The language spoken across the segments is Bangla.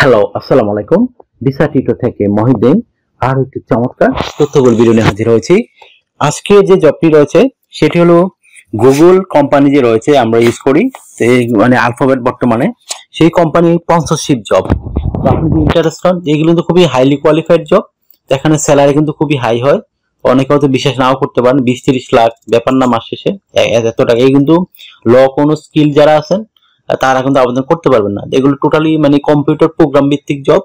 হ্যালো, আসসালামু আলাইকুম। ভিসা টিউটর থেকে মহিউদ্দিন আর একটি চমৎকার তথ্যবহুল ভিডিও নিয়ে হাজির হয়েছি। আজকে যে জবটি রয়েছে সেটি হলো গুগল কোম্পানি যে রয়েছে আমরা ইউজ করি, মানে আলফাবেট বর্তমানে সেই কোম্পানির স্পন্সরশিপ জব। তো আপনি যদি ইন্টারেস্টেড, এগুলো কিন্তু খুবই হাইলি কোয়ালিফাইড জব। এখানে স্যালারি কিন্তু খুবই হাই হয়। অনেকে হয়তো বিশ্বাস নাও করতে পারেন, 20-30 লাখ ব্যাপার না মাস শেষে এত টাকা। এই কিন্তু কোনো স্কিল যারা আছেন তারা কিন্তু আবেদন করতে পারবেন না। এগুলো টোটালি মানে কম্পিউটার প্রোগ্রাম ভিত্তিক জব।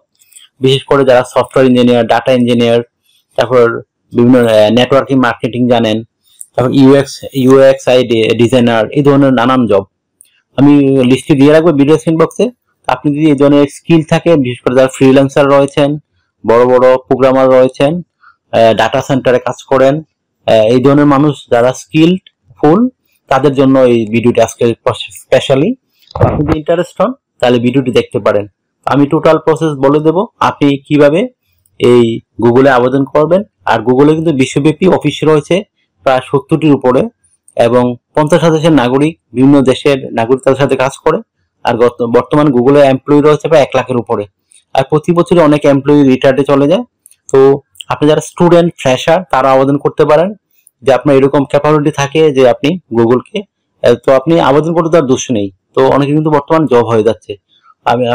বিশেষ করে যারা সফটওয়্যার ইঞ্জিনিয়ার, ডাটা ইঞ্জিনিয়ার, তারপর বিভিন্ন নেটওয়ার্কিং মার্কেটিং জানেন, তারপর ইউএক্স আই ডিজাইনার, এই ধরনের নানান জব আমি লিস্টে দিয়ে রাখবো ভিডিও ইনবক্সে। আপনি যদি এই ধরনের স্কিল থাকে, বিশেষ করে যারা ফ্রিল্যান্সার রয়েছেন, বড় বড় প্রোগ্রামার রয়েছেন, ডাটা সেন্টারে কাজ করেন, এই ধরনের মানুষ যারা স্কিলড ফুল, তাদের জন্য এই ভিডিওটি আজকে স্পেশালি। আপনি যদি ইন্টারেস্ট হন তাহলে ভিডিওটি দেখতে পারেন। আমি টোটাল প্রসেস বলে দেব, আপনি কিভাবে এই গুগলে আবেদন করবেন। আর গুগলে কিন্তু বিশ্বব্যাপী অফিস রয়েছে প্রায় 70টির উপরে, এবং 50,000 দেশের নাগরিক, বিভিন্ন দেশের নাগরিক তাদের সাথে কাজ করে। আর বর্তমান গুগলে এমপ্লয়ি রয়েছে প্রায় 1 লাখের উপরে। আর প্রতি বছরই অনেক এমপ্লয়ি রিটায়ার্ডে চলে যায়। তো আপনি যারা স্টুডেন্ট, ফ্রেশার, তারা আবেদন করতে পারেন, যে আপনার এরকম ক্যাপাবিলিটি থাকে যে আপনি গুগলকে, তো আপনি আবেদন করতে তার দোষ নেই। তো অনেকে কিন্তু বর্তমান জব হয়ে যাচ্ছে।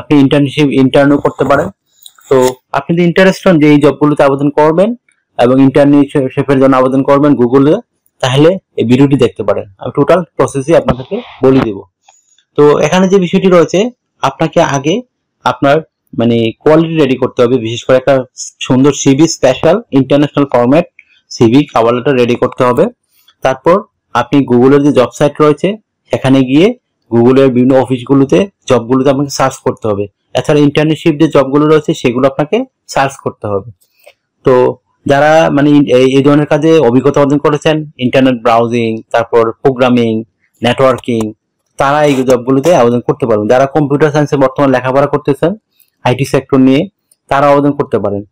আপনি ইন্টার্নও করতে পারেন। তো আপনি যদি ইন্টারেস্ট হন যে এই জবগুলোতে আবেদন করবেন এবং ইন্টার্নশিপের জন্য আবেদন করবেন গুগলে, তাহলে এই ভিডিওটি দেখতে পারেন। আমি টোটাল প্রসেসই আপনাদেরকে বলে দেব। তো এখানে যে বিষয়টি রয়েছে, আপনাকে আগে আপনার মানে কোয়ালিটি রেডি করতে হবে। বিশেষ করে একটা সুন্দর CV, special international format CV cover letter ready করতে হবে। তারপর আপনি গুগলের যে জব সাইট রয়েছে সেখানে গিয়ে গুগলের বিভিন্ন অফিসগুলোতে, জবগুলোতে আপনাকে সার্চ করতে হবে। এছাড়া ইন্টার্নশিপ যে জবগুলো রয়েছে সেগুলো আপনাকে সার্চ করতে হবে। তো যারা মানে এই ধরনের কাজে অভিজ্ঞতা অর্জন করেছেন, ইন্টারনেট ব্রাউজিং, তারপর প্রোগ্রামিং, নেটওয়ার্কিং, তারা এই জবগুলোতে আবেদন করতে পারবেন। যারা কম্পিউটার সায়েন্সে বর্তমানে লেখাপড়া করতেছেন, আইটি সেক্টর নিয়ে, তারা আবেদন করতে পারেন।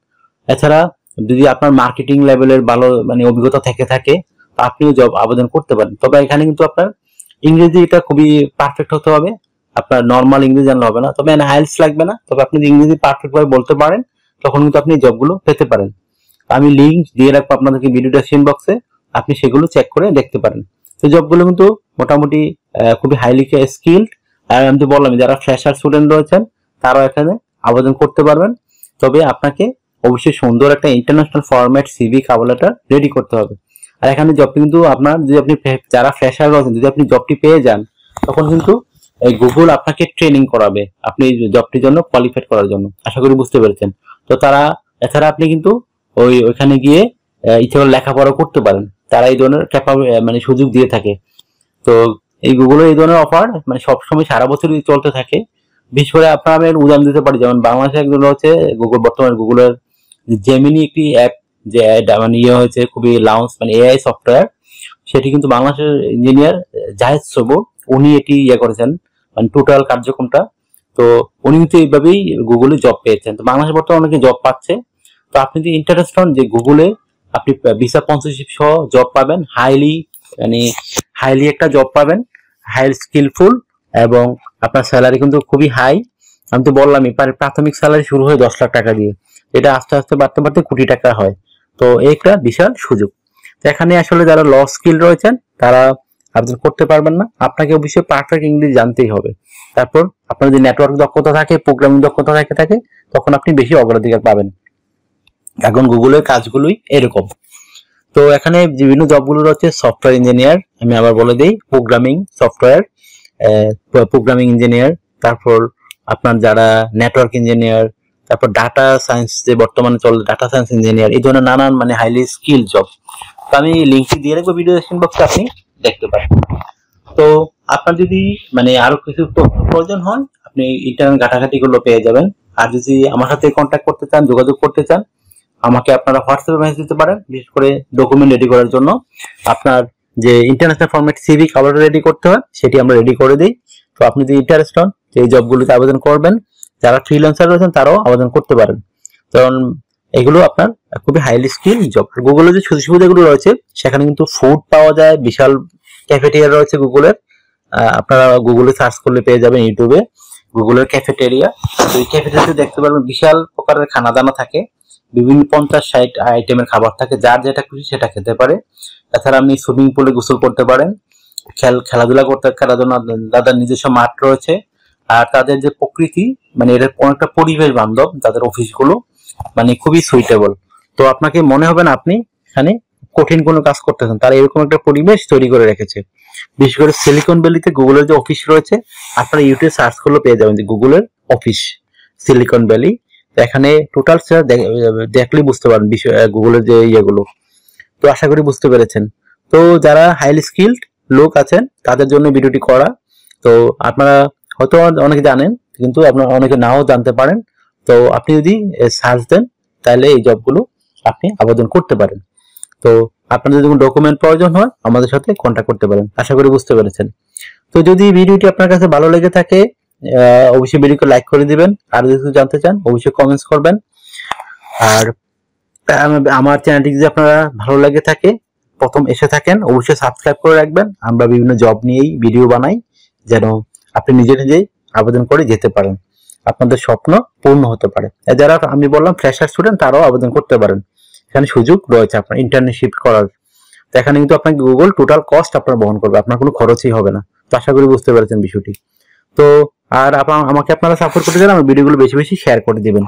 এছাড়া যদি আপনার মার্কেটিং লেভেলের ভালো মানে অভিজ্ঞতা থেকে থাকে, আপনিও জব আবেদন করতে পারেন। তবে এখানে কিন্তু আপনার ইংরেজিটা খুবই পারফেক্ট হতে হবে। আপনার নর্মাল ইংরেজি জানলে হবে না, তবে আইএলটিএস লাগবে না। তবে আপনি যদি ইংরেজি পারফেক্ট ভাবে বলতে পারেন, তখন কিন্তু আপনি জবগুলো পেতে পারেন। আমি লিঙ্ক দিয়ে রাখবো আপনাদেরকে ভিডিও ডেসক্রিপশন বক্সে, আপনি সেগুলো চেক করে দেখতে পারেন। তো জবগুলো কিন্তু মোটামুটি খুবই হাইলি স্কিলড। আর আমি তো বললাম, যারা ফ্রেশার স্টুডেন্ট রয়েছেন তারাও এখানে আবেদন করতে পারবেন। তবে আপনাকে অবশ্যই সুন্দর একটা international format CV cover letter ready করতে হবে। আর এখানে জবটি কিন্তু আপনার, যদি আপনি যারা ফ্রেশার রয়েছেন, যদি আপনি জবটি পেয়ে যান, তখন কিন্তু এই গুগল আপনাকে ট্রেনিং করাবে আপনি জবটির জন্য কোয়ালিফাইড করার জন্য। আশা করি বুঝতে পেরেছেন। তো তারা, এছাড়া আপনি কিন্তু ওইখানে গিয়ে ইচ্ছে করে লেখাপড়া করতে পারেন। তারা এই ধরনের মানে সুযোগ দিয়ে থাকে। তো এই গুগলের এই ধরনের অফার মানে সবসময় সারা বছরই চলতে থাকে। বিশেষ করে আপনার আমি উদাহরণ দিতে পারি, যেমন বাংলাদেশে একজন হচ্ছে গুগল, বর্তমানে গুগলের জেমিনি একটি অ্যাপ যে মানে হয়েছে, খুবই লাউন্স, মানে এআই সফটওয়্যার, সেটি কিন্তু বাংলাদেশের ইঞ্জিনিয়ার জাহেদ সবুর, উনি এটি করেছেন, মানে টোটাল কার্যক্রমটা। তো উনি কিন্তু এইভাবেই গুগলে জব পেয়েছেন। তো বাংলাদেশে বর্তমানে অনেকে জব পাচ্ছে। তো আপনি যদি ইন্টারেস্ট হন যে গুগলে আপনি ভিসা স্পন্সরশিপ সহ জব পাবেন, হাইলি একটা জব পাবেন, হাই স্কিলফুল, এবং আপনার স্যালারি কিন্তু খুবই হাই। আমি তো বললামই, প্রাথমিক স্যালারি শুরু হয় 10 লাখ টাকা দিয়ে, এটা আস্তে আস্তে বাড়তে বাড়তে কোটি টাকা হয়। তো একটা বিশাল সুযোগ। তো এখানে আসলে যারা ল স্কিল রয়েছেন তারা আবেদন করতে পারবেন না। আপনাকে অবশ্যই পারফেক্ট ইংলিশ জানতেই হবে। তারপর আপনার যদি নেটওয়ার্ক দক্ষতা থাকে, প্রোগ্রামিং দক্ষতা থাকে, তখন আপনি বেশি অগ্রাধিকার পাবেন। এখন গুগলের কাজগুলোই এরকম। তো এখানে বিভিন্ন জবগুলো রয়েছে, সফটওয়্যার ইঞ্জিনিয়ার, আমি আবার বলে দিই, প্রোগ্রামিং ইঞ্জিনিয়ার, তারপর আপনার যারা নেটওয়ার্ক ইঞ্জিনিয়ার, তারপর ডাটা সায়েন্স, যে বর্তমানে চলে ডাটা সায়েন্স ইঞ্জিনিয়ার, এই ধরনের নানান মানে হাইলি স্কিল জব। তো আমি লিঙ্কটি দিয়ে রাখবো ভিডিও ডেসক্রিপশন বক্সে, আপনি দেখতে পারেন। তো আপনার যদি মানে আরো কিছু তথ্য প্রয়োজন হয়, আপনি ইন্টারনেট ঘাটাঘাটি গুলো পেয়ে যাবেন। আর যদি আমার সাথে কন্ট্যাক্ট করতে চান, যোগাযোগ করতে চান, আমাকে আপনারা হোয়াটসঅ্যাপে মেসেজ দিতে পারেন। বিশেষ করে ডকুমেন্ট রেডি করার জন্য আপনার যে international format CV cover ready করতে হয়, সেটি আমরা রেডি করে দিই। তো আপনি যদি ইন্টারেস্ট হন যে এই জবগুলোতে আবেদন করবেন, যারা ফ্রিল্যান্সার রয়েছেন তারাও আবেদন করতে পারেন, কারণ এগুলো আপনার খুবই হাইলি স্কিল জব। গুগলের যে সুযোগ সুবিধাগুলো রয়েছে, সেখানে কিন্তু ফুড পাওয়া যায়, বিশাল ক্যাফেটেরিয়া রয়েছে গুগলের। আপনারা গুগলে সার্চ করলে পেয়ে যাবেন, ইউটিউবে গুগলের ক্যাফেটেরিয়া। তো এই ক্যাফেটেরিয়াতে দেখতে পারবেন বিশাল প্রকারের খানা দানা থাকে, বিভিন্ন 50-60 আইটেমের খাবার থাকে, যার যেটা খুশি সেটা খেতে পারে। তাছাড়া আপনি সুইমিং পুলে গোসল করতে পারেন, খেলাধুলা করতে, খেলার জন্য তাদের নিজস্ব মাঠ রয়েছে। আর তাদের যে প্রকৃতি, মানে এটা অনেকটা পরিবেশ বান্ধব, তাদের অফিসগুলো মানে খুবই সুইটেবল। তো আপনাকে মনে হবে না আপনি এখানে কঠিন কোনো কাজ করতেছেন, তারা এরকম একটা পরিবেশ তৈরি করে রেখেছে। বিশেষ করে সিলিকন ভ্যালিতে গুগলের যে অফিস রয়েছে, আপনারা ইউটিউবে সার্চ করলে পেয়ে যাবেন যে গুগলের অফিস সিলিকন ভ্যালি। এখানে টোটাল দেখলেই বুঝতে পারেন বিষয় গুগলের যে ইয়েগুলো। তো আশা করি বুঝতে পেরেছেন। তো যারা হাইলি স্কিলড লোক আছেন তাদের জন্য ভিডিওটি করা। তো আপনারা হয়তো অনেকে জানেন, কিন্তু আপনারা অনেকে নাও জানতে পারেন। তো আপনি যদি সার্চ দেন তাহলে এই জবগুলো আপনি আবেদন করতে পারেন। তো আপনাদের যদি কোনো ডকুমেন্ট প্রয়োজন হয় আমাদের সাথে কন্ট্যাক্ট করতে পারেন। আশা করি বুঝতে পেরেছেন। তো যদি ভিডিওটি আপনার কাছে ভালো লেগে থাকে অবশ্যই ভিডিওকে লাইক করে দিবেন। আর যদি কিছু জানতে চান অবশ্যই কমেন্টস করবেন। আর আমার চ্যানেলটি যদি আপনারা ভালো লাগে থাকে, প্রথম এসে থাকেন, অবশ্যই সাবস্ক্রাইব করে রাখবেন। আমরা বিভিন্ন জব নিয়েই ভিডিও বানাই, যেন আপনি নিজে নিজেই আবেদন করে যেতে পারেন, আপনাদের স্বপ্ন পূর্ণ হতে পারে। যারা আমি বললাম ফ্রেশার স্টুডেন্ট, তারাও আবেদন করতে পারেন। এখানে সুযোগ রয়েছে আপনার ইন্টার্নশিপ করার। তো এখানে কিন্তু আপনাকে গুগল টোটাল কস্ট আপনার বহন করবে, আপনার কোনো খরচই হবে না। তো আশা করি বুঝতে পেরেছেন বিষয়টি। তো আর আমাকে আপনারা সাপোর্ট করতে চান, আমার ভিডিওগুলো বেশি বেশি শেয়ার করে দিবেন।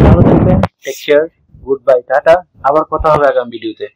ভালো থাকবেন, take care, good bye, tata. আবার কথা হবে আগামী ভিডিওতে।